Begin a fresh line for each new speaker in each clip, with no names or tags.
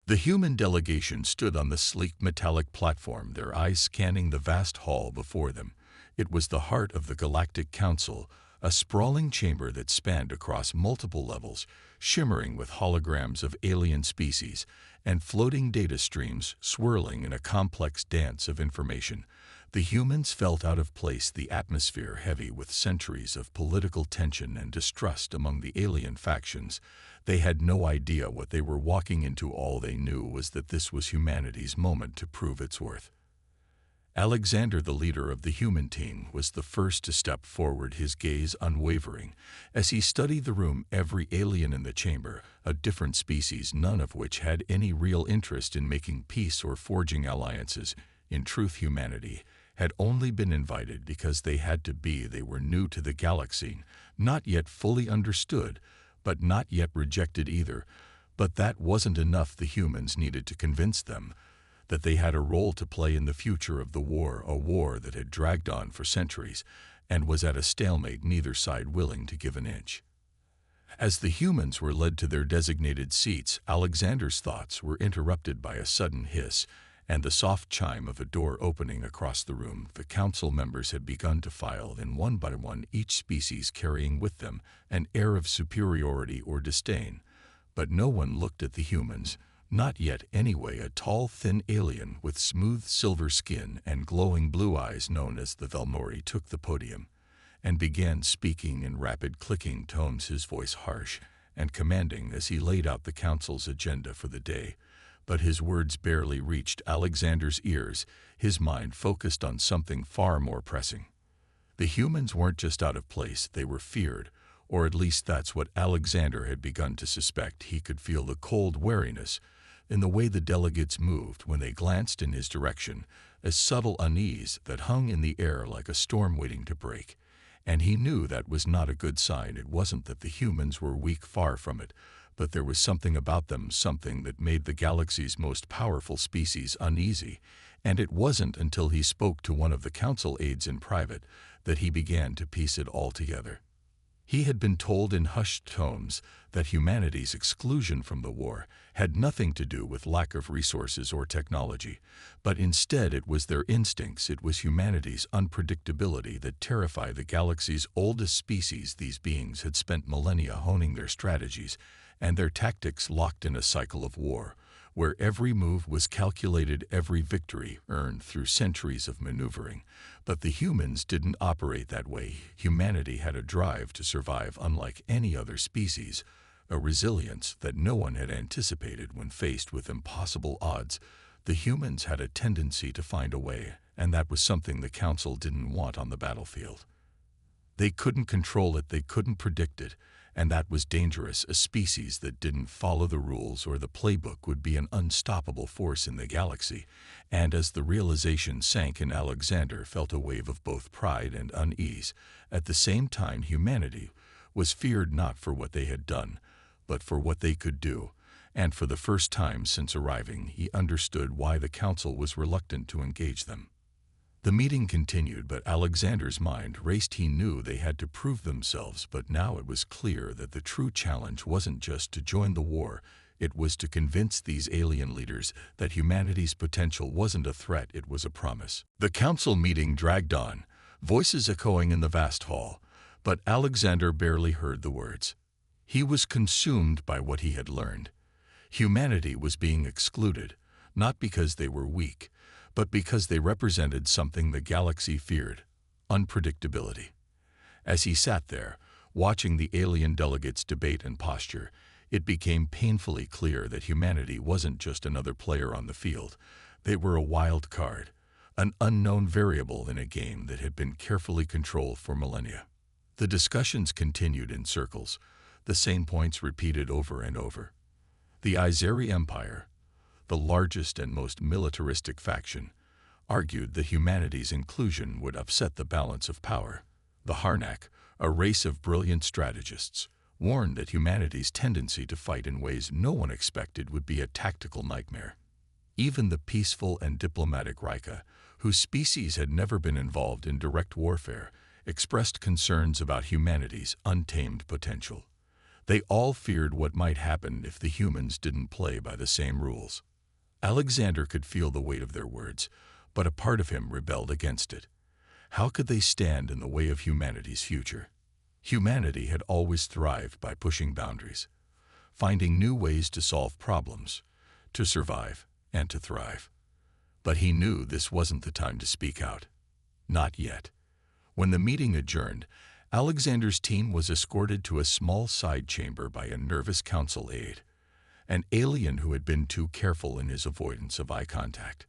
The human delegation stood on the sleek metallic platform, their eyes scanning the vast hall before them. It was the heart of the Galactic Council, a sprawling chamber that spanned across multiple levels, shimmering with holograms of alien species and floating data streams swirling in a complex dance of information. The humans felt out of place, the atmosphere heavy with centuries of political tension and distrust among the alien factions. They had no idea what they were walking into. All they knew was that this was humanity's moment to prove its worth. Alexander, the leader of the human team, was the first to step forward, his gaze unwavering. As he studied the room, every alien in the chamber, a different species, none of which had any real interest in making peace or forging alliances. In truth, humanity had only been invited because they had to be. They were new to the galaxy, not yet fully understood, but not yet rejected either. But that wasn't enough. The humans needed to convince them that they had a role to play in the future of the war, a war that had dragged on for centuries and was at a stalemate, neither side willing to give an inch. As the humans were led to their designated seats, Alexander's thoughts were interrupted by a sudden hiss and the soft chime of a door opening across the room. The council members had begun to file in one by one, each species carrying with them an air of superiority or disdain. But no one looked at the humans. Not yet, anyway. A tall, thin alien with smooth silver skin and glowing blue eyes, known as the Velmori, took the podium and began speaking in rapid, clicking tones, his voice harsh and commanding as he laid out the council's agenda for the day. But his words barely reached Alexander's ears, his mind focused on something far more pressing. The humans weren't just out of place, they were feared, or at least that's what Alexander had begun to suspect. He could feel the cold wariness in the way the delegates moved when they glanced in his direction, a subtle unease that hung in the air like a storm waiting to break. And he knew that was not a good sign. It wasn't that the humans were weak, far from it, but there was something about them, something that made the galaxy's most powerful species uneasy. And it wasn't until he spoke to one of the council aides in private that he began to piece it all together. He had been told in hushed tones that humanity's exclusion from the war had nothing to do with lack of resources or technology, but instead it was their instincts, it was humanity's unpredictability that terrified the galaxy's oldest species. These beings had spent millennia honing their strategies and their tactics, locked in a cycle of war, where every move was calculated, every victory earned through centuries of maneuvering. But the humans didn't operate that way. Humanity had a drive to survive unlike any other species, a resilience that no one had anticipated when faced with impossible odds. The humans had a tendency to find a way, and that was something the Council didn't want on the battlefield. They couldn't control it, they couldn't predict it, and that was dangerous. A species that didn't follow the rules or the playbook would be an unstoppable force in the galaxy. And as the realization sank in, Alexander felt a wave of both pride and unease. At the same time, humanity was feared not for what they had done, but for what they could do. And for the first time since arriving, he understood why the Council was reluctant to engage them. The meeting continued, but Alexander's mind raced. He knew they had to prove themselves, but now it was clear that the true challenge wasn't just to join the war. It was to convince these alien leaders that humanity's potential wasn't a threat, it was a promise. The council meeting dragged on, voices echoing in the vast hall, but Alexander barely heard the words. He was consumed by what he had learned. Humanity was being excluded, not because they were weak, but because they represented something the galaxy feared: unpredictability. As he sat there, watching the alien delegates debate and posture, it became painfully clear that humanity wasn't just another player on the field. They were a wild card, an unknown variable in a game that had been carefully controlled for millennia. The discussions continued in circles, the same points repeated over and over. The Izeri Empire, the largest and most militaristic faction, argued that humanity's inclusion would upset the balance of power. The Harnack, a race of brilliant strategists, warned that humanity's tendency to fight in ways no one expected would be a tactical nightmare. Even the peaceful and diplomatic Rika, whose species had never been involved in direct warfare, expressed concerns about humanity's untamed potential. They all feared what might happen if the humans didn't play by the same rules. Alexander could feel the weight of their words, but a part of him rebelled against it. How could they stand in the way of humanity's future? Humanity had always thrived by pushing boundaries, finding new ways to solve problems, to survive, and to thrive. But he knew this wasn't the time to speak out. Not yet. When the meeting adjourned, Alexander's team was escorted to a small side chamber by a nervous council aide, an alien who had been too careful in his avoidance of eye contact.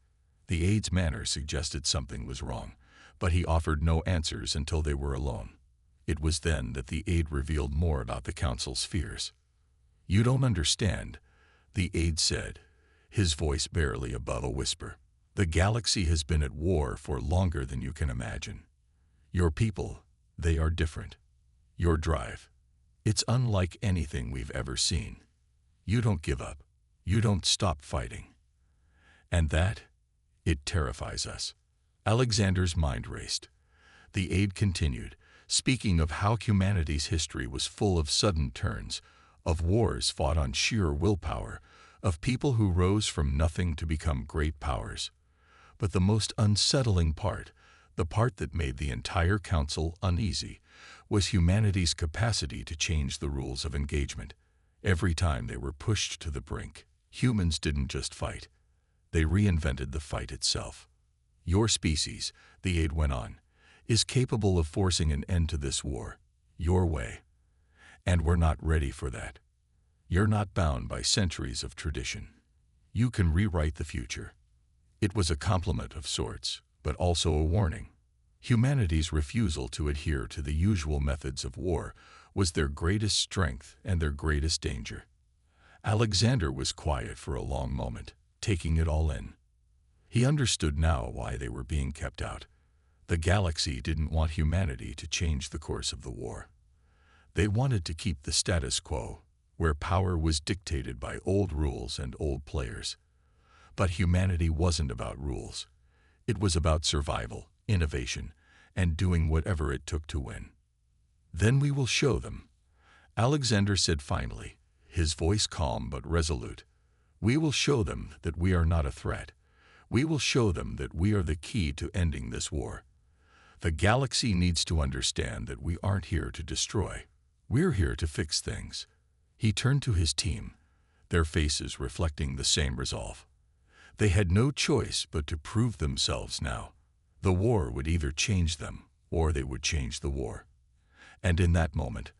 The aide's manner suggested something was wrong, but he offered no answers until they were alone. It was then that the aide revealed more about the council's fears. "You don't understand," the aide said, his voice barely above a whisper. "The galaxy has been at war for longer than you can imagine. Your people, they are different. Your drive, it's unlike anything we've ever seen. You don't give up. You don't stop fighting. And that, it terrifies us." Alexander's mind raced. The aide continued, speaking of how humanity's history was full of sudden turns, of wars fought on sheer willpower, of people who rose from nothing to become great powers. But the most unsettling part, the part that made the entire council uneasy, was humanity's capacity to change the rules of engagement. Every time they were pushed to the brink, humans didn't just fight. They reinvented the fight itself. "Your species," the aide went on, "is capable of forcing an end to this war, your way. And we're not ready for that. You're not bound by centuries of tradition. You can rewrite the future." It was a compliment of sorts, but also a warning. Humanity's refusal to adhere to the usual methods of war was their greatest strength and their greatest danger. Alexander was quiet for a long moment, taking it all in. He understood now why they were being kept out. The galaxy didn't want humanity to change the course of the war. They wanted to keep the status quo, where power was dictated by old rules and old players. But humanity wasn't about rules. It was about survival, innovation, and doing whatever it took to win. "Then we will show them," Alexander said finally, his voice calm but resolute. "We will show them that we are not a threat. We will show them that we are the key to ending this war. The galaxy needs to understand that we aren't here to destroy. We're here to fix things." He turned to his team, their faces reflecting the same resolve. They had no choice but to prove themselves now. The war would either change them, or they would change the war. And in that moment,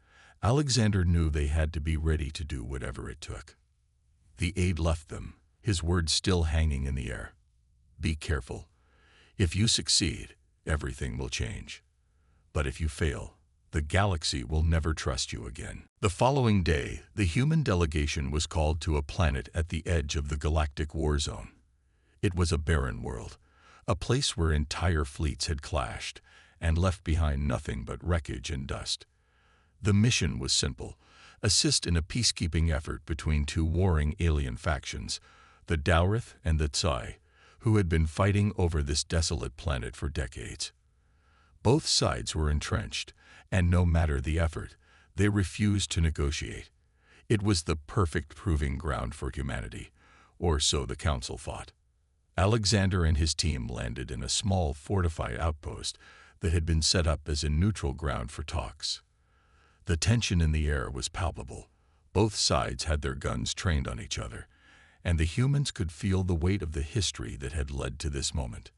Alexander knew they had to be ready to do whatever it took. The aide left them, his words still hanging in the air. "Be careful. If you succeed, everything will change. But if you fail, the galaxy will never trust you again." The following day, the human delegation was called to a planet at the edge of the galactic war zone. It was a barren world, a place where entire fleets had clashed and left behind nothing but wreckage and dust. The mission was simple: assist in a peacekeeping effort between two warring alien factions, the Daurith and the Tsai, who had been fighting over this desolate planet for decades. Both sides were entrenched, and no matter the effort, they refused to negotiate. It was the perfect proving ground for humanity, or so the council thought. Alexander and his team landed in a small fortified outpost that had been set up as a neutral ground for talks. The tension in the air was palpable. Both sides had their guns trained on each other, and the humans could feel the weight of the history that had led to this moment.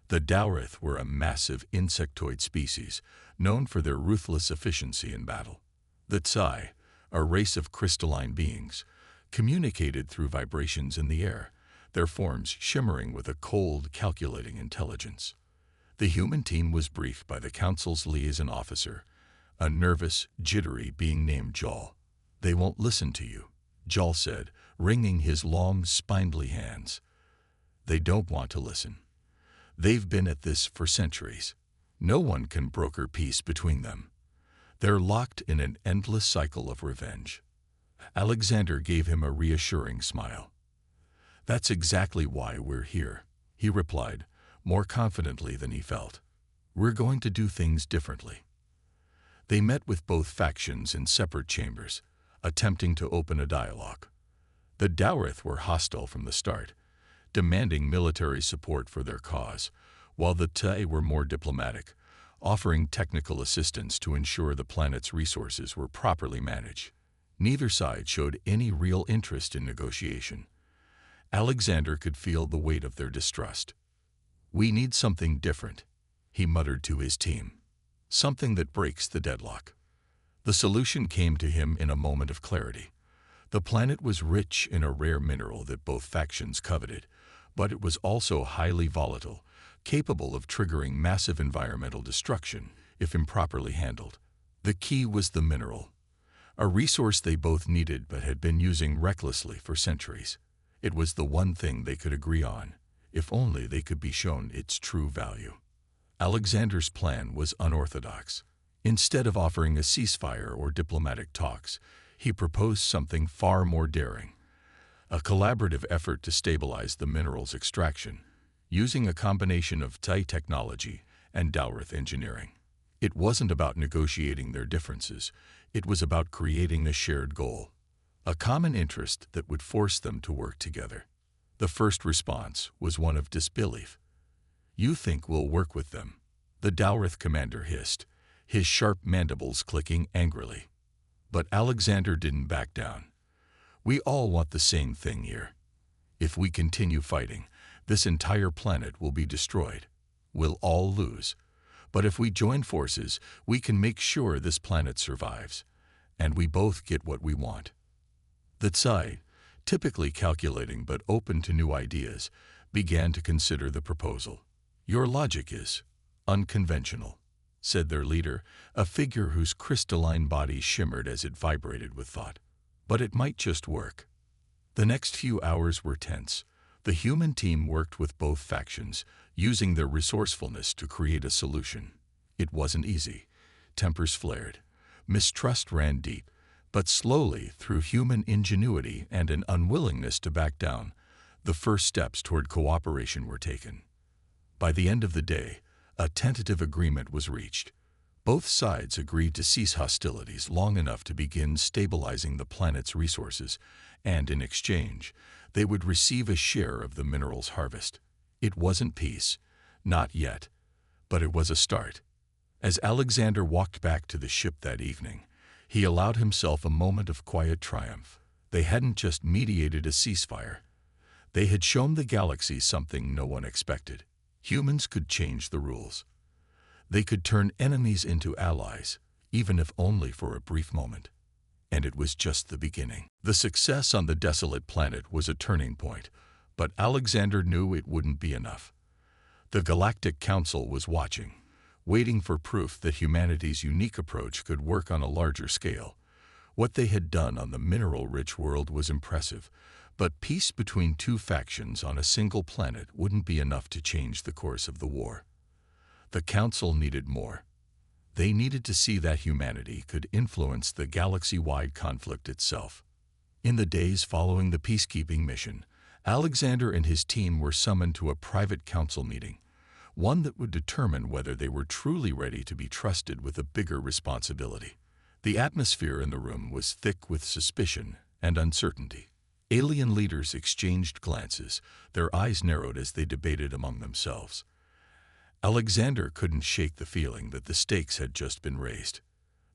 The Daurith were a massive insectoid species, known for their ruthless efficiency in battle. The Tsai, a race of crystalline beings, communicated through vibrations in the air, their forms shimmering with a cold, calculating intelligence. The human team was briefed by the council's liaison officer, a nervous, jittery being named Jal. "They won't listen to you," Jal said, wringing his long, spindly hands. "They don't want to listen. They've been at this for centuries. No one can broker peace between them. They're locked in an endless cycle of revenge." Alexander gave him a reassuring smile. "That's exactly why we're here," he replied, more confidently than he felt. "We're going to do things differently." They met with both factions in separate chambers, attempting to open a dialogue. The Dalrith were hostile from the start, demanding military support for their cause, while the Tai were more diplomatic, offering technical assistance to ensure the planet's resources were properly managed. Neither side showed any real interest in negotiation. Alexander could feel the weight of their distrust. "We need something different," he muttered to his team. "Something that breaks the deadlock." The solution came to him in a moment of clarity. The planet was rich in a rare mineral that both factions coveted, but it was also highly volatile, capable of triggering massive environmental destruction if improperly handled. The key was the mineral, a resource they both needed but had been using recklessly for centuries. It was the one thing they could agree on, if only they could be shown its true value. Alexander's plan was unorthodox. Instead of offering a ceasefire or diplomatic talks, he proposed something far more daring: a collaborative effort to stabilize the mineral's extraction, using a combination of Tai technology and Dalrith engineering. It wasn't about negotiating their differences, it was about creating a shared goal, a common interest that would force them to work together. The first response was one of disbelief. "You think we'll work with them?" the Dalrith commander hissed, his sharp mandibles clicking angrily. But Alexander didn't back down. "We all want the same thing here. If we continue fighting, this entire planet will be destroyed. We'll all lose. But if we join forces, we can make sure this planet survives, and we both get what we want." The Tsai, typically calculating but open to new ideas, began to consider the proposal. "Your logic is unconventional," said their leader, a figure whose crystalline body shimmered as it vibrated with thought. "But it might just work." The next few hours were tense. The human team worked with both factions, using their resourcefulness to create a solution. It wasn't easy. Tempers flared. Mistrust ran deep. But slowly, through human ingenuity and an unwillingness to back down, the first steps toward cooperation were taken. By the end of the day, a tentative agreement was reached. Both sides agreed to cease hostilities long enough to begin stabilizing the planet's resources, and in exchange, they would receive a share of the mineral's harvest. It wasn't peace, not yet, but it was a start. As Alexander walked back to the ship that evening, he allowed himself a moment of quiet triumph. They hadn't just mediated a ceasefire. They had shown the galaxy something no one expected. Humans could change the rules. They could turn enemies into allies, even if only for a brief moment. And it was just the beginning. The success on the desolate planet was a turning point, but Alexander knew it wouldn't be enough. The Galactic Council was watching, waiting for proof that humanity's unique approach could work on a larger scale. What they had done on the mineral-rich world was impressive, but peace between two factions on a single planet wouldn't be enough to change the course of the war. The Council needed more. They needed to see that humanity could influence the galaxy-wide conflict itself. In the days following the peacekeeping mission, Alexander and his team were summoned to a private council meeting, one that would determine whether they were truly ready to be trusted with a bigger responsibility. The atmosphere in the room was thick with suspicion and uncertainty. Alien leaders exchanged glances, their eyes narrowed as they debated among themselves. Alexander couldn't shake the feeling that the stakes had just been raised.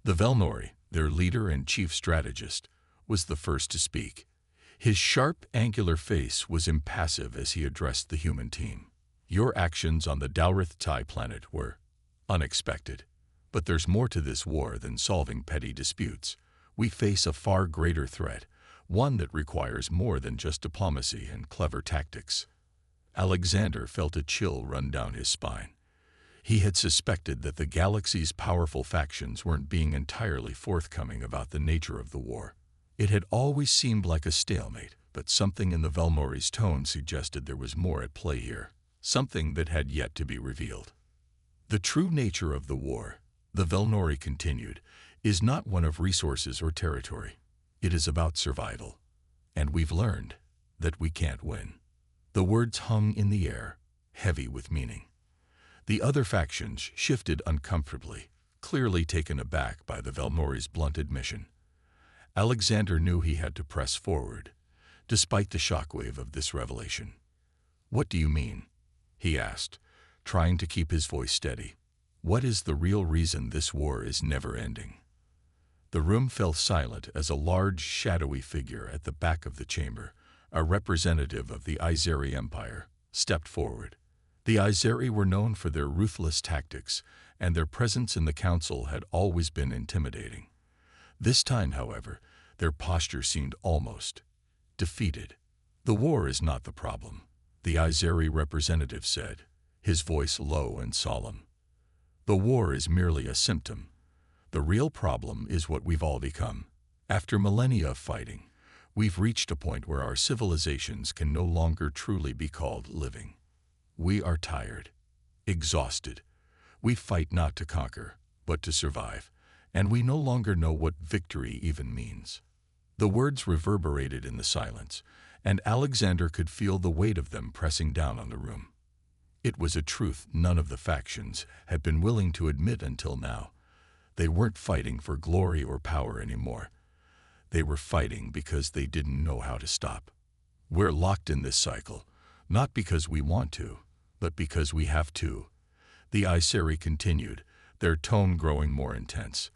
The Velnori, their leader and chief strategist, was the first to speak. His sharp, angular face was impassive as he addressed the human team. "Your actions on the Dalrith Tai planet were unexpected. But there's more to this war than solving petty disputes. We face a far greater threat, one that requires more than just diplomacy and clever tactics." Alexander felt a chill run down his spine. He had suspected that the galaxy's powerful factions weren't being entirely forthcoming about the nature of the war. It had always seemed like a stalemate, but something in the Velnori's tone suggested there was more at play here, something that had yet to be revealed. "The true nature of the war," the Velnori continued, "is not one of resources or territory. It is about survival. And we've learned that we can't win." The words hung in the air, heavy with meaning. The other factions shifted uncomfortably, clearly taken aback by the Velnori's blunt admission. Alexander knew he had to press forward, despite the shockwave of this revelation. "What do you mean?" he asked, trying to keep his voice steady. "What is the real reason this war is never ending?" The room fell silent as a large, shadowy figure at the back of the chamber, a representative of the Izeri Empire, stepped forward. The Izeri were known for their ruthless tactics, and their presence in the council had always been intimidating. This time, however, their posture seemed almost defeated. "The war is not the problem," the Izeri representative said, his voice low and solemn. "The war is merely a symptom. The real problem is what we've all become. After millennia of fighting, we've reached a point where our civilizations can no longer truly be called living. We are tired, exhausted. We fight not to conquer, but to survive, and we no longer know what victory even means." The words reverberated in the silence, and Alexander could feel the weight of them pressing down on the room. It was a truth none of the factions had been willing to admit until now. They weren't fighting for glory or power anymore. They were fighting because they didn't know how to stop. "We're locked in this cycle, not because we want to, but because we have to," the Izeri continued, their tone growing more intense.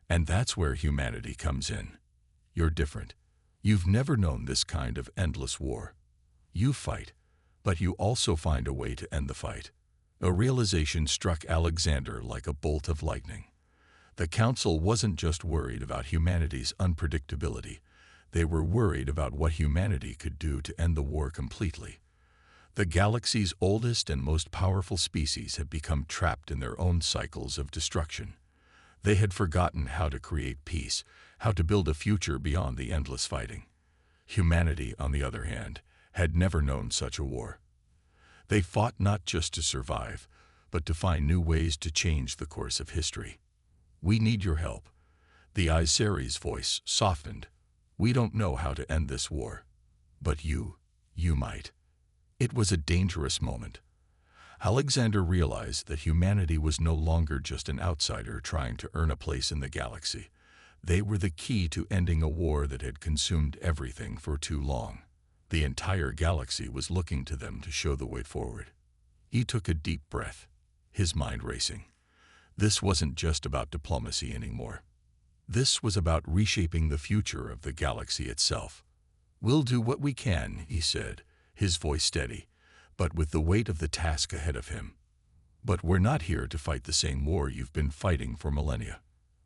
"And that's where humanity comes in. You're different. You've never known this kind of endless war. You fight, but you also find a way to end the fight." A realization struck Alexander like a bolt of lightning. The council wasn't just worried about humanity's unpredictability. They were worried about what humanity could do to end the war completely. The galaxy's oldest and most powerful species had become trapped in their own cycles of destruction. They had forgotten how to create peace, how to build a future beyond the endless fighting. Humanity, on the other hand, had never known such a war. They fought not just to survive, but to find new ways to change the course of history. "We need your help." The Izeri's voice softened. "We don't know how to end this war, but you might." It was a dangerous moment. Alexander realized that humanity was no longer just an outsider trying to earn a place in the galaxy. They were the key to ending a war that had consumed everything for too long. The entire galaxy was looking to them to show the way forward. He took a deep breath, his mind racing. This wasn't just about diplomacy anymore. This was about reshaping the future of the galaxy itself. "We'll do what we can," he said, his voice steady, but with the weight of the task ahead of him. "But we're not here to fight the same war you've been fighting for millennia.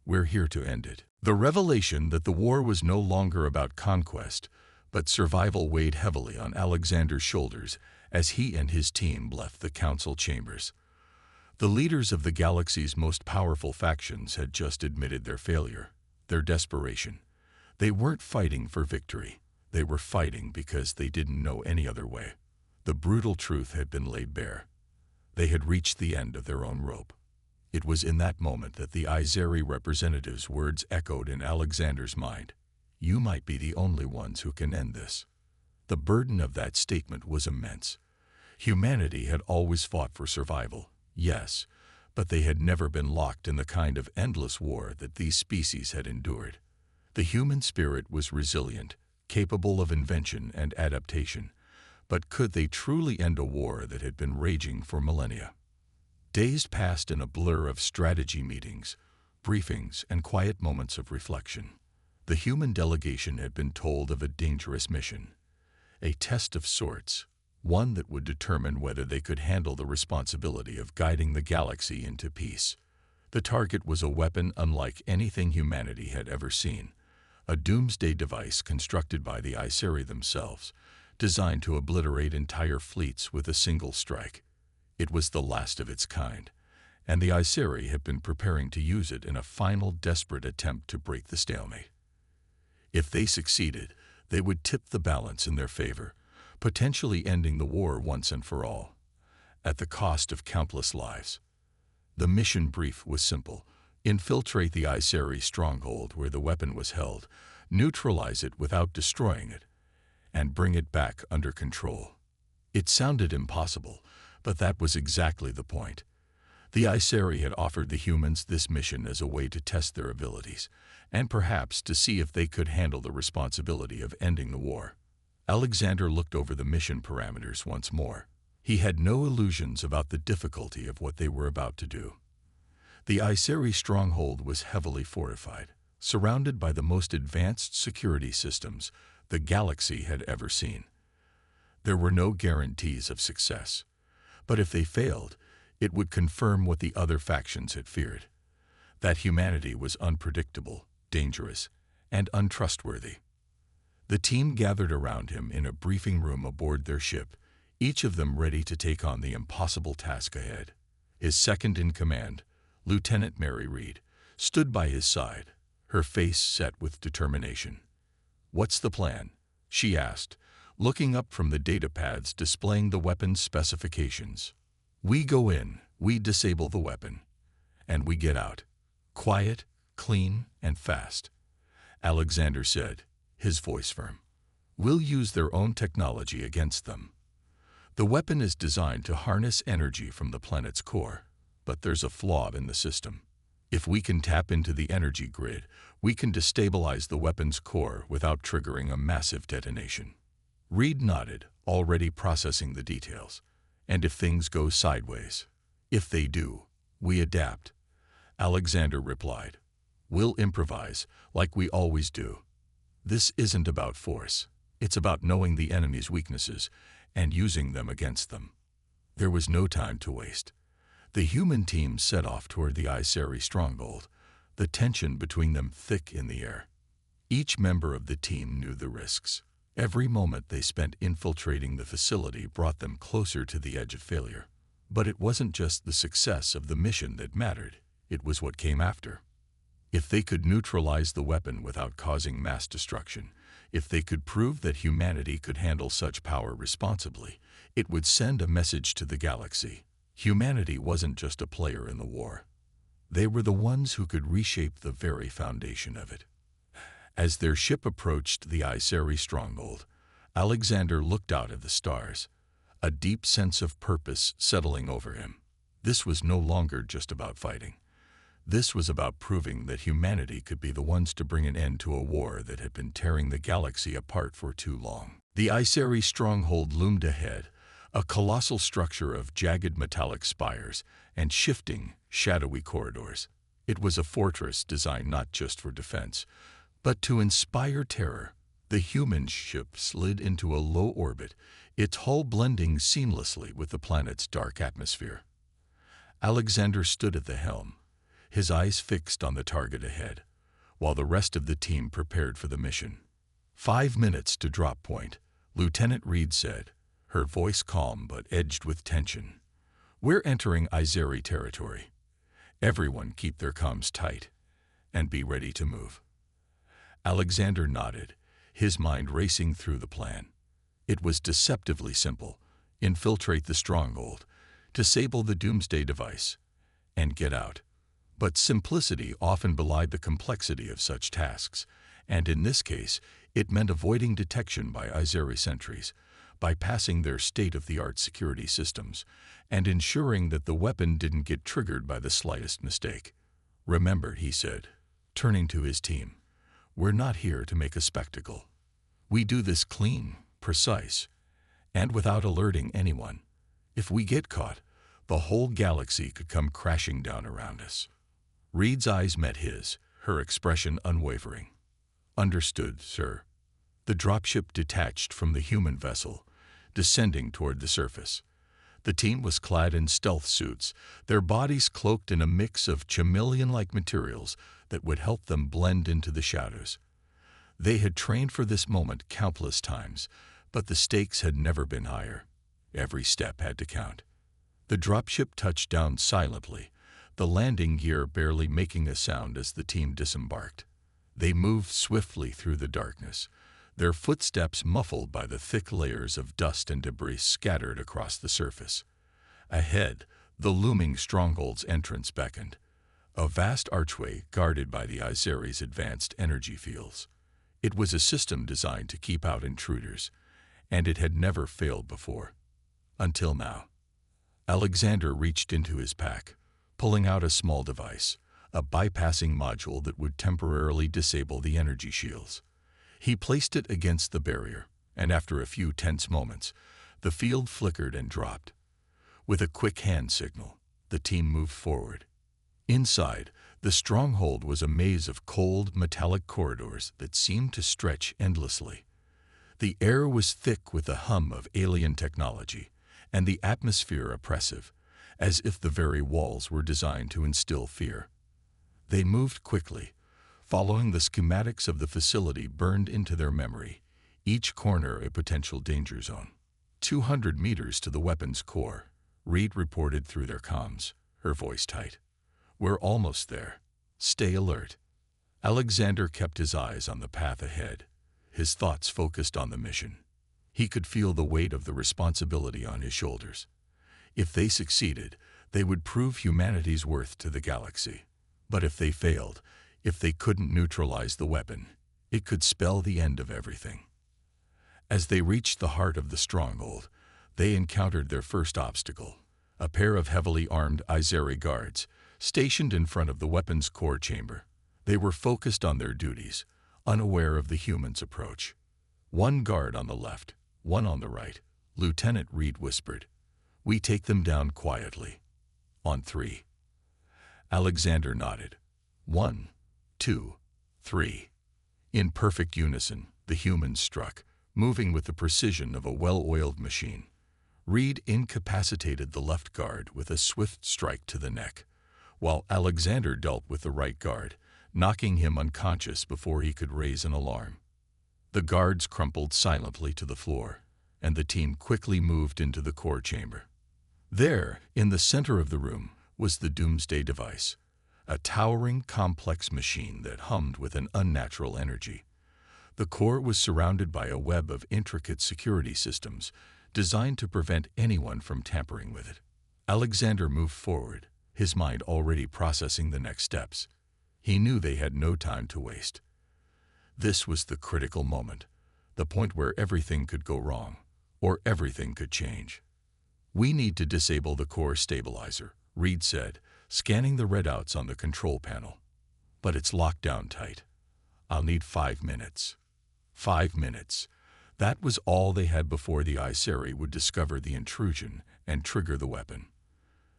We're here to end it." The revelation that the war was no longer about conquest, but survival weighed heavily on Alexander's shoulders as he and his team left the council chambers. The leaders of the galaxy's most powerful factions had just admitted their failure, their desperation. They weren't fighting for victory. They were fighting because they didn't know any other way. The brutal truth had been laid bare. They had reached the end of their own rope. It was in that moment that the Izeri representative's words echoed in Alexander's mind. "You might be the only ones who can end this." The burden of that statement was immense. Humanity had always fought for survival, yes, but they had never been locked in the kind of endless war that these species had endured. The human spirit was resilient, capable of invention and adaptation, but could they truly end a war that had been raging for millennia? Days passed in a blur of strategy meetings, briefings, and quiet moments of reflection. The human delegation had been told of a dangerous mission, a test of sorts, one that would determine whether they could handle the responsibility of guiding the galaxy into peace. The target was a weapon unlike anything humanity had ever seen, a doomsday device constructed by the Izeri themselves, designed to obliterate entire fleets with a single strike. It was the last of its kind, and the Izeri had been preparing to use it in a final desperate attempt to break the stalemate. If they succeeded, they would tip the balance in their favor, potentially ending the war once and for all, at the cost of countless lives. The mission brief was simple: infiltrate the Izeri stronghold where the weapon was held, neutralize it without destroying it, and bring it back under control. It sounded impossible, but that was exactly the point. The Isari had offered the humans this mission as a way to test their abilities, and perhaps to see if they could handle the responsibility of ending the war. Alexander looked over the mission parameters once more. He had no illusions about the difficulty of what they were about to do. The Isari stronghold was heavily fortified, surrounded by the most advanced security systems the galaxy had ever seen. There were no guarantees of success, but if they failed, it would confirm what the other factions had feared, that humanity was unpredictable, dangerous, and untrustworthy. The team gathered around him in a briefing room aboard their ship, each of them ready to take on the impossible task ahead. His second-in-command, Lieutenant Mary Reed, stood by his side, her face set with determination. "What's the plan?" she asked, looking up from the data pads displaying the weapon's specifications. "We go in, we disable the weapon, and we get out. Quiet, clean, and fast," Alexander said, his voice firm. "We'll use their own technology against them. The weapon is designed to harness energy from the planet's core, but there's a flaw in the system. If we can tap into the energy grid, we can destabilize the weapon's core without triggering a massive detonation." Reed nodded, already processing the details. "And if things go sideways?" "If they do, we adapt," Alexander replied. "We'll improvise, like we always do. This isn't about force. It's about knowing the enemy's weaknesses and using them against them." There was no time to waste. The human team set off toward the Isari stronghold, the tension between them thick in the air. Each member of the team knew the risks. Every moment they spent infiltrating the facility brought them closer to the edge of failure. But it wasn't just the success of the mission that mattered, it was what came after. If they could neutralize the weapon without causing mass destruction, if they could prove that humanity could handle such power responsibly, it would send a message to the galaxy. Humanity wasn't just a player in the war. They were the ones who could reshape the very foundation of it. As their ship approached the Isari stronghold, Alexander looked out at the stars, a deep sense of purpose settling over him. This was no longer just about fighting. This was about proving that humanity could be the ones to bring an end to a war that had been tearing the galaxy apart for too long. The Isari stronghold loomed ahead, a colossal structure of jagged metallic spires and shifting, shadowy corridors. It was a fortress designed not just for defense, but to inspire terror. The human ship slid into a low orbit, its hull blending seamlessly with the planet's dark atmosphere. Alexander stood at the helm, his eyes fixed on the target ahead, while the rest of the team prepared for the mission. 5 minutes to drop point, Lieutenant Reed said, her voice calm but edged with tension. "We're entering Isari territory. Everyone keep their comms tight and be ready to move." Alexander nodded, his mind racing through the plan. It was deceptively simple: infiltrate the stronghold, disable the doomsday device, and get out. But simplicity often belied the complexity of such tasks, and in this case, it meant avoiding detection by Isari sentries, bypassing their state-of-the-art security systems, and ensuring that the weapon didn't get triggered by the slightest mistake. "Remember," he said, turning to his team, "we're not here to make a spectacle. We do this clean, precise, and without alerting anyone. If we get caught, the whole galaxy could come crashing down around us." Reed's eyes met his, her expression unwavering. "Understood, sir." The dropship detached from the human vessel, descending toward the surface. The team was clad in stealth suits, their bodies cloaked in a mix of chameleon-like materials that would help them blend into the shadows. They had trained for this moment countless times, but the stakes had never been higher. Every step had to count. The dropship touched down silently, the landing gear barely making a sound as the team disembarked. They moved swiftly through the darkness, their footsteps muffled by the thick layers of dust and debris scattered across the surface. Ahead, the looming stronghold's entrance beckoned, a vast archway guarded by the Isari's advanced energy fields. It was a system designed to keep out intruders, and it had never failed before. Until now. Alexander reached into his pack, pulling out a small device, a bypassing module that would temporarily disable the energy shields. He placed it against the barrier, and after a few tense moments, the field flickered and dropped. With a quick hand signal, the team moved forward. Inside, the stronghold was a maze of cold, metallic corridors that seemed to stretch endlessly. The air was thick with the hum of alien technology, and the atmosphere oppressive, as if the very walls were designed to instill fear. They moved quickly, following the schematics of the facility burned into their memory, each corner a potential danger zone. 200 meters to the weapons core, Reed reported through their comms, her voice tight. We're almost there. Stay alert. Alexander kept his eyes on the path ahead, his thoughts focused on the mission. He could feel the weight of the responsibility on his shoulders. If they succeeded, they would prove humanity's worth to the galaxy. But if they failed, if they couldn't neutralize the weapon, it could spell the end of everything. As they reached the heart of the stronghold, they encountered their first obstacle, a pair of heavily armed Izeri guards, stationed in front of the weapons core chamber. They were focused on their duties, unaware of the humans' approach. One guard on the left, one on the right, Lieutenant Reed whispered. We take them down quietly. On 3. Alexander nodded. 1, 2, 3. In perfect unison, the humans struck, moving with the precision of a well-oiled machine. Reed incapacitated the left guard with a swift strike to the neck, while Alexander dealt with the right guard, knocking him unconscious before he could raise an alarm. The guards crumpled silently to the floor, and the team quickly moved into the core chamber. There, in the center of the room, was the Doomsday device, a towering, complex machine that hummed with an unnatural energy. The core was surrounded by a web of intricate security systems designed to prevent anyone from tampering with it. Alexander moved forward, his mind already processing the next steps. He knew they had no time to waste. This was the critical moment, the point where everything could go wrong, or everything could change. We need to disable the core stabilizer, Reed said, scanning the readouts on the control panel. But it's locked down tight. I'll need 5 minutes. 5 minutes. That was all they had before the Izeri would discover the intrusion and trigger the weapon.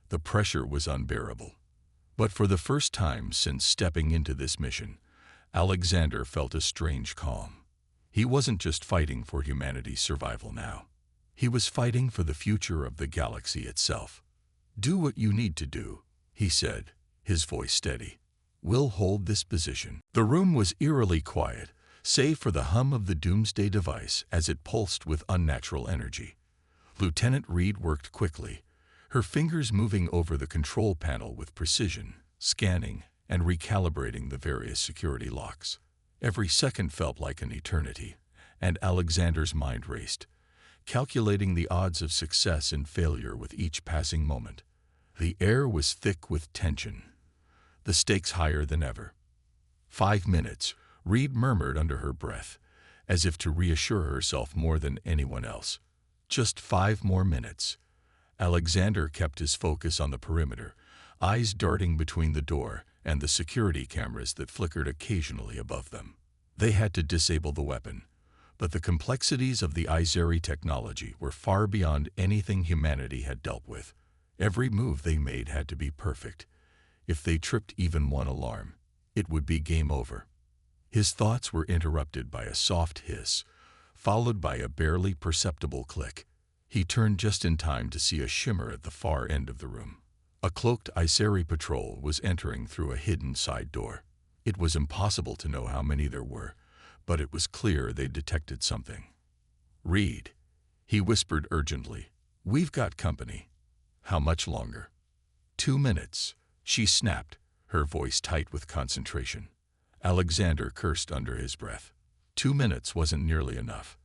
The pressure was unbearable. But for the first time since stepping into this mission, Alexander felt a strange calm. He wasn't just fighting for humanity's survival now. He was fighting for the future of the galaxy itself. Do what you need to do, he said, his voice steady. We'll hold this position. The room was eerily quiet, save for the hum of the Doomsday device as it pulsed with unnatural energy. Lieutenant Reed worked quickly, her fingers moving over the control panel with precision, scanning and recalibrating the various security locks. Every second felt like an eternity, and Alexander's mind raced, calculating the odds of success and failure with each passing moment. The air was thick with tension, the stakes higher than ever. 5 minutes, Reed murmured under her breath, as if to reassure herself more than anyone else. Just 5 more minutes. Alexander kept his focus on the perimeter, eyes darting between the door and the security cameras that flickered occasionally above them. They had to disable the weapon, but the complexities of the Izeri technology were far beyond anything humanity had dealt with. Every move they made had to be perfect. If they tripped even one alarm, it would be game over. His thoughts were interrupted by a soft hiss, followed by a barely perceptible click. He turned just in time to see a shimmer at the far end of the room. A cloaked Izeri patrol was entering through a hidden side door. It was impossible to know how many there were, but it was clear they detected something. Reed, he whispered urgently, we've got company. How much longer? 2 minutes, she snapped, her voice tight with concentration. Alexander cursed under his breath. 2 minutes wasn't nearly enough.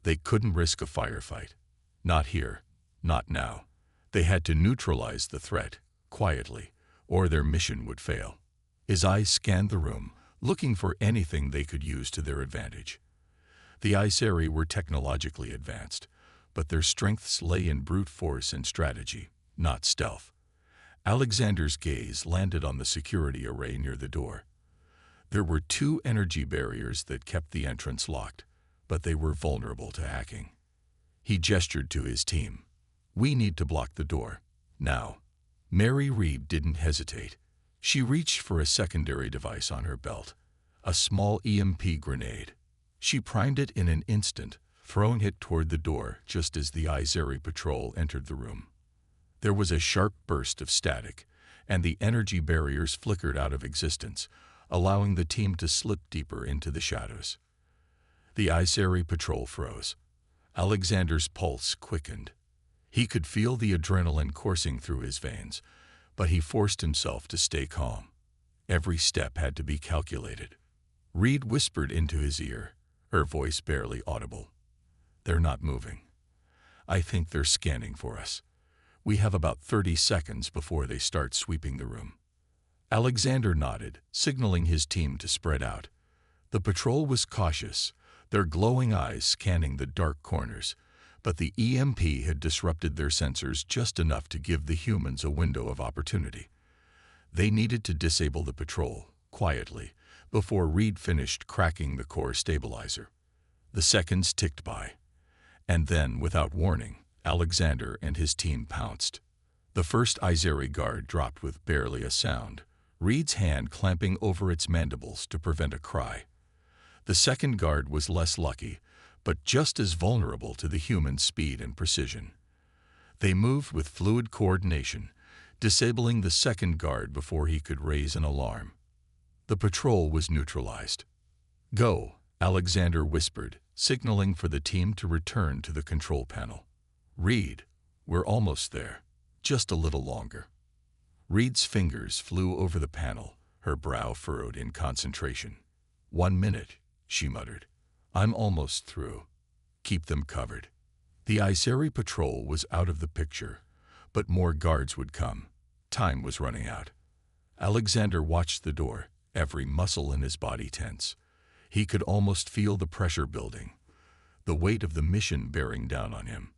They couldn't risk a firefight. Not here, not now. They had to neutralize the threat, quietly, or their mission would fail. His eyes scanned the room, looking for anything they could use to their advantage. The Izeri were technologically advanced, but their strengths lay in brute force and strategy, not stealth. Alexander's gaze landed on the security array near the door. There were 2 energy barriers that kept the entrance locked, but they were vulnerable to hacking. He gestured to his team. "We need to block the door. Now." Mary Reed didn't hesitate. She reached for a secondary device on her belt, a small EMP grenade. She primed it in an instant, throwing it toward the door just as the Izeri patrol entered the room. There was a sharp burst of static, and the energy barriers flickered out of existence, allowing the team to slip deeper into the shadows. The Izeri patrol froze. Alexander's pulse quickened. He could feel the adrenaline coursing through his veins, but he forced himself to stay calm. Every step had to be calculated. Reed whispered into his ear, her voice barely audible. "They're not moving. I think they're scanning for us. We have about 30 seconds before they start sweeping the room." Alexander nodded, signaling his team to spread out. The patrol was cautious, their glowing eyes scanning the dark corners, but the EMP had disrupted their sensors just enough to give the humans a window of opportunity. They needed to disable the patrol, quietly, before Reed finished cracking the core stabilizer. The seconds ticked by. And then, without warning, Alexander and his team pounced. The first Izeri guard dropped with barely a sound, Reed's hand clamping over its mandibles to prevent a cry. The second guard was less lucky, but just as vulnerable to the human speed and precision. They moved with fluid coordination, disabling the second guard before he could raise an alarm. The patrol was neutralized. "Go," Alexander whispered, signaling for the team to return to the control panel. "Reed, we're almost there. Just a little longer." Reed's fingers flew over the panel, her brow furrowed in concentration. 1 minute, she muttered. "I'm almost through. Keep them covered." The Izeri patrol was out of the picture, but more guards would come. Time was running out. Alexander watched the door, every muscle in his body tense. He could almost feel the pressure building, the weight of the mission bearing down on him.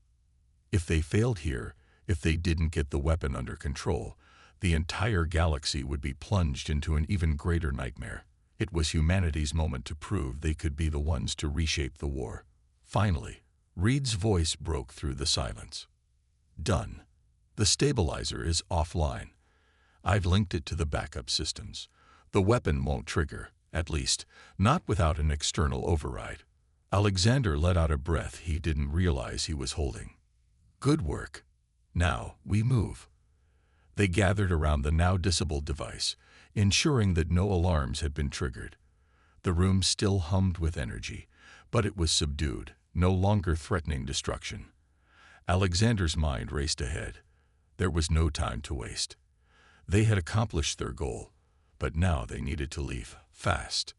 If they failed here, if they didn't get the weapon under control, the entire galaxy would be plunged into an even greater nightmare. It was humanity's moment to prove they could be the ones to reshape the war. Finally, Reed's voice broke through the silence. "Done. The stabilizer is offline. I've linked it to the backup systems. The weapon won't trigger, at least, not without an external override." Alexander let out a breath he didn't realize he was holding. "Good work. Now, we move." They gathered around the now disabled device, ensuring that no alarms had been triggered. The room still hummed with energy, but it was subdued, no longer threatening destruction. Alexander's mind raced ahead. There was no time to waste. They had accomplished their goal, but now they needed to leave, fast.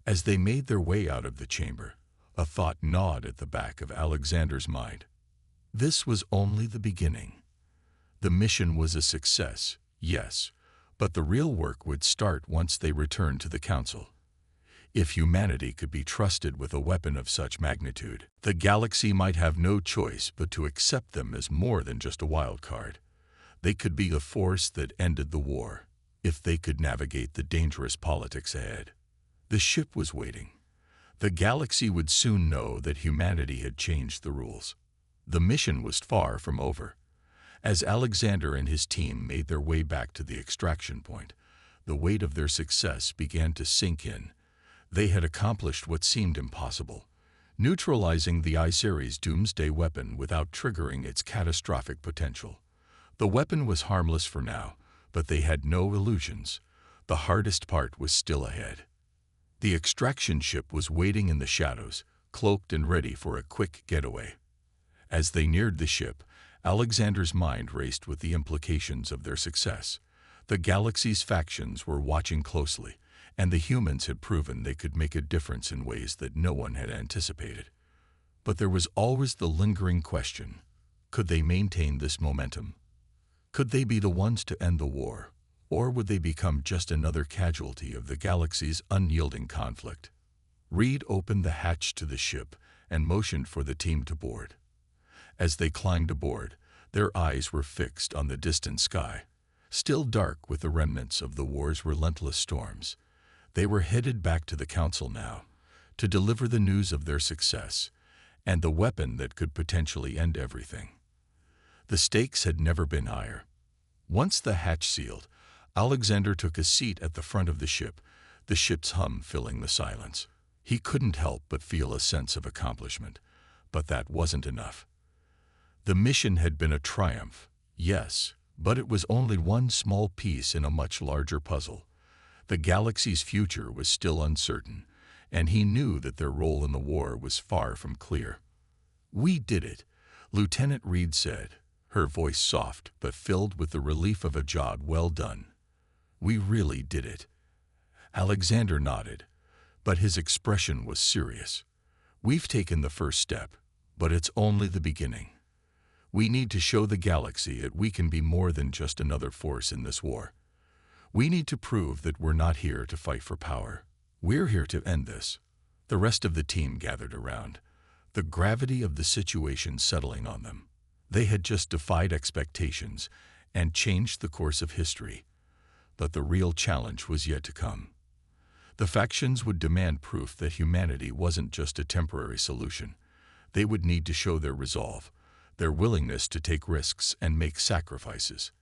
As they made their way out of the chamber, a thought gnawed at the back of Alexander's mind. This was only the beginning. The mission was a success, yes, but the real work would start once they returned to the Council. If humanity could be trusted with a weapon of such magnitude, the galaxy might have no choice but to accept them as more than just a wild card. They could be the force that ended the war, if they could navigate the dangerous politics ahead. The ship was waiting. The galaxy would soon know that humanity had changed the rules. The mission was far from over. As Alexander and his team made their way back to the extraction point, the weight of their success began to sink in. They had accomplished what seemed impossible, neutralizing the Izeri's doomsday weapon without triggering its catastrophic potential. The weapon was harmless for now, but they had no illusions. The hardest part was still ahead. The extraction ship was waiting in the shadows, cloaked and ready for a quick getaway. As they neared the ship, Alexander's mind raced with the implications of their success. The galaxy's factions were watching closely, and the humans had proven they could make a difference in ways that no one had anticipated. But there was always the lingering question: could they maintain this momentum? Could they be the ones to end the war, or would they become just another casualty of the galaxy's unyielding conflict? Reed opened the hatch to the ship and motioned for the team to board. As they climbed aboard, their eyes were fixed on the distant sky. still dark with the remnants of the war's relentless storms. They were headed back to the Council now, to deliver the news of their success, and the weapon that could potentially end everything. The stakes had never been higher. Once the hatch sealed, Alexander took a seat at the front of the ship's hum filling the silence. He couldn't help but feel a sense of accomplishment, but that wasn't enough. The mission had been a triumph, yes, but it was only one small piece in a much larger puzzle. The galaxy's future was still uncertain, and he knew that their role in the war was far from clear. "We did it," Lieutenant Reed said, her voice soft but filled with the relief of a job well done. "We really did it." Alexander nodded, but his expression was serious. "We've taken the first step, but it's only the beginning. We need to show the galaxy that we can be more than just another force in this war. We need to prove that we're not here to fight for power. We're here to end this." The rest of the team gathered around, the gravity of the situation settling on them. They had just defied expectations and changed the course of history, but the real challenge was yet to come. The factions would demand proof that humanity wasn't just a temporary solution. They would need to show their resolve, their willingness to take risks and make sacrifices.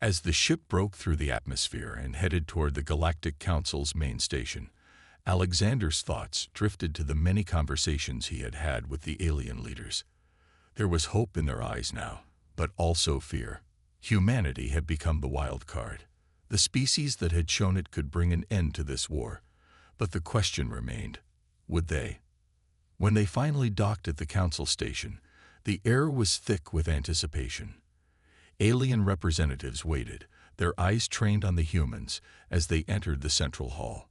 As the ship broke through the atmosphere and headed toward the Galactic Council's main station, Alexander's thoughts drifted to the many conversations he had had with the alien leaders. There was hope in their eyes now, but also fear. Humanity had become the wild card, the species that had shown it could bring an end to this war. But the question remained, would they? When they finally docked at the Council station, the air was thick with anticipation. Alien representatives waited, their eyes trained on the humans as they entered the central hall.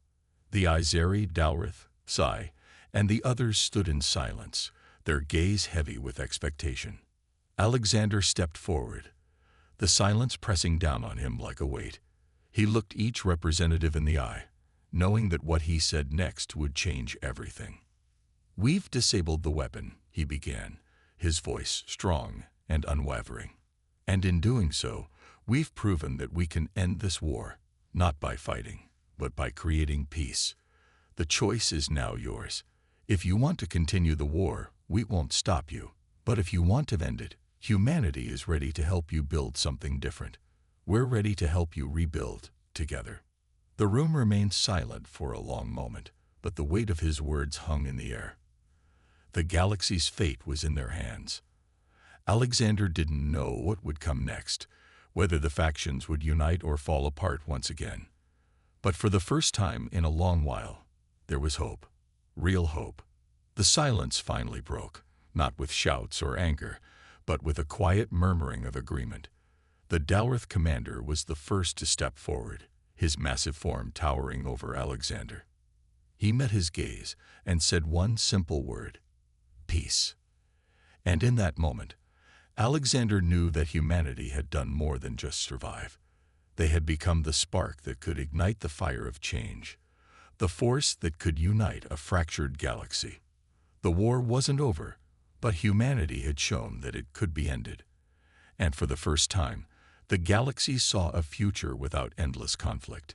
The Izeri, Dalrith, Psi, and the others stood in silence, their gaze heavy with expectation. Alexander stepped forward, the silence pressing down on him like a weight. He looked each representative in the eye, knowing that what he said next would change everything. "We've disabled the weapon," he began, his voice strong and unwavering. "And in doing so, we've proven that we can end this war, not by fighting, but by creating peace. The choice is now yours. If you want to continue the war, we won't stop you. But if you want to end it, humanity is ready to help you build something different. We're ready to help you rebuild together." The room remained silent for a long moment, but the weight of his words hung in the air. The galaxy's fate was in their hands. Alexander didn't know what would come next, whether the factions would unite or fall apart once again. But for the first time in a long while, there was hope, real hope. The silence finally broke, not with shouts or anger, but with a quiet murmuring of agreement. The Dalrith commander was the first to step forward, his massive form towering over Alexander. He met his gaze and said one simple word: peace. And in that moment, Alexander knew that humanity had done more than just survive. They had become the spark that could ignite the fire of change, the force that could unite a fractured galaxy. The war wasn't over, but humanity had shown that it could be ended. And for the first time, the galaxy saw a future without endless conflict.